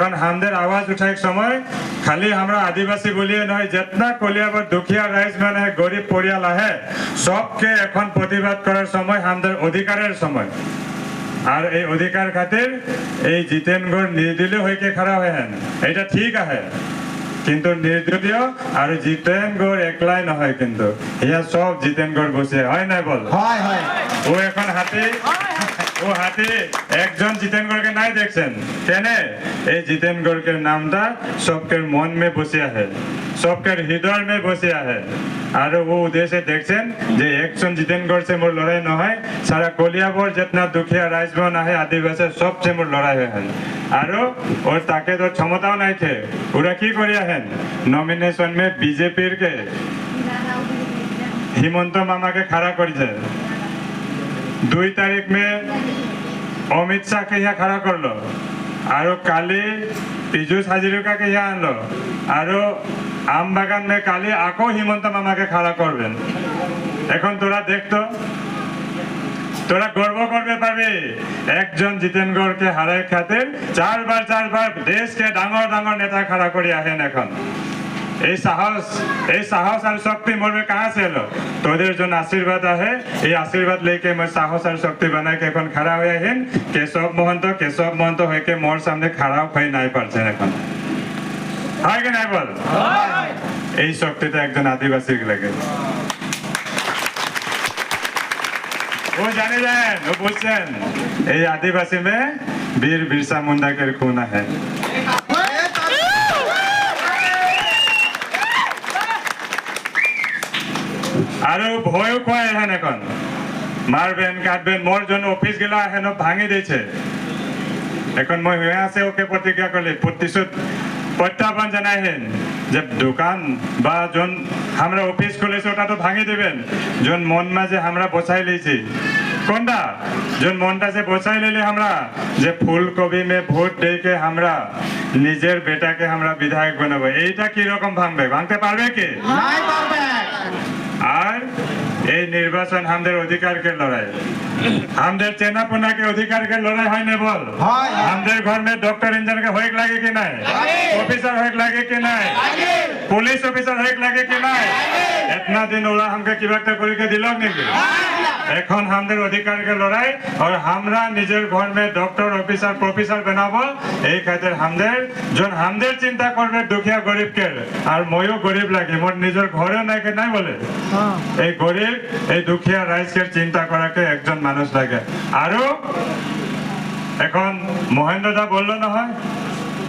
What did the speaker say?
এখন আমাদের আওয়াজ উঠার সময় খালি আমরা আদিবাসী বলিয়ে নয়, যেতনা কলিয়াবর দুখিয়া রাইজ মানে গরিব পরিয়াল আহে সবকে এখন প্রতিবাদ করার সময়, আমাদের অধিকারের সময়। আর এই অধিকার খাতির এই জিতেনগড় নির্দলীয় হইকে খাড়া হয়েন, এটা ঠিক আহে, কিন্তু নির্দলীয় আর জিতেনগড় একলাই নহয়, কিন্তু ইয়া সব জিতেনগড় বসে হয় নাই বল? হয় হয় ও এখন হাতি, ও হাতি একজন জিতেনগড়কে নাই দেখছেন কেনে? এই জিতেনগড়কে নামটা সবকের মন में বসে আছে, সবকের হৃদয় में বসে আছে। আর ও উদ্দেশ্যে দেখছেন যে একজন জিতেনগড় से মোর লড়াই নহয়, সারা কলিয়াবর जितना দুখিয়া রাইজবন আহে আদিবাসী সবচেয়ে মোর লড়াই হয়। আর ওর তাকে তো ক্ষমতাও নাই থে, ওরা কি করি আহেন নমিনেশন में बीजेपी के হিমন্ত মামাকে খাড়া করেছে। 2 तारीख में अमित शाह के यहाँ खड़ा कर लो, आरो काली पीयूष हाजरिका के यहाँ आनलो, आरो आम बागान में काली आको हिमंत मामा के खड़ा करबेन। এখন তোরা দেখতো, তোরা গর্ব করবে পারবি একজন জিতেনগড়কে হারাই খাতির 4 বার দেশকে ডাঙর ডাঙর নেতা খাড়া করে আহেন। এখন এই সাহস আর শক্তি মোরে কাহা से এলো? তোদের জন্য আশীর্বাদ আহে, এই আশীর্বাদ লেকে মই সাহস আর শক্তি বানাইকে এখন খাড়া হয়ে আহেন। কেশব মহন্ত হইকে মোর সামনে খাড়াও হয়ে নাই পারছেন এখন, হয় কি নাই বল? এই শক্তিটা একজন আদিবাসীর লাগে। ও জানে যান, ও বুঝছেন এই আদিবাসী মে বীর বিরসা মুন্ডা के खून है। আর ভয়ও কয় এখন, এখন মারবেন কাটবেন। মোর জন্য অফিস গেলা এখন ভাঙি দিয়েছে। এখন মই হয়ে আছে ওকে প্রতিজ্ঞা করলে প্রতিশোধ প্রত্যাহ্বান জানাইহেন যে দোকান বা জন আমরা অফিস খুলেছে ওটা তো ভাঙি দেবেন। জন মন মাঝে আমরা বসাই লিয়েছি কোনটা, জন মনটা যে বসাই लेले हमरा যে ফুলকপি में ভোট দেকে আমরা নিজের বেটাকে আমরা বিধায়ক বানাবো, এইটা কি রকম ভাঙবে? ভাঙতে পারবে কি? নাই পারবে। আর এই নির্বাচন আমাদের অধিকারকে লড়াই, আমাদের চেনাপোনা के अधिकार के लड़ाई है नहीं बोल? আমাদের घर में डॉक्टर इंजीनियर के होएक लागे कि नहीं? ऑफिसर होएक लागे कि नहीं? पुलिस ऑफिसर होएक लागे कि नहीं? इतना दिन ओला हमके की बात करी के दिलक नहीं? এখন আমাদের অধিকারকে লড়াই, আর আমরা নিজের ঘর में डॉक्टर ऑफिसर प्रोफेसर बनाबो। এই খাতির আমাদের জন আমাদের চিন্তা করবে দুখিয়া গরিবকে। আর ময়ও গরিব লাগে, মোর নিজের ঘরে নাই কে নাই বলে এই গরিব এই দুখিয়া রাইজকে চিন্তা করাকে একজন মানুষ লাগে। আরো এখন মহেন্দ্র দা বললো না হয়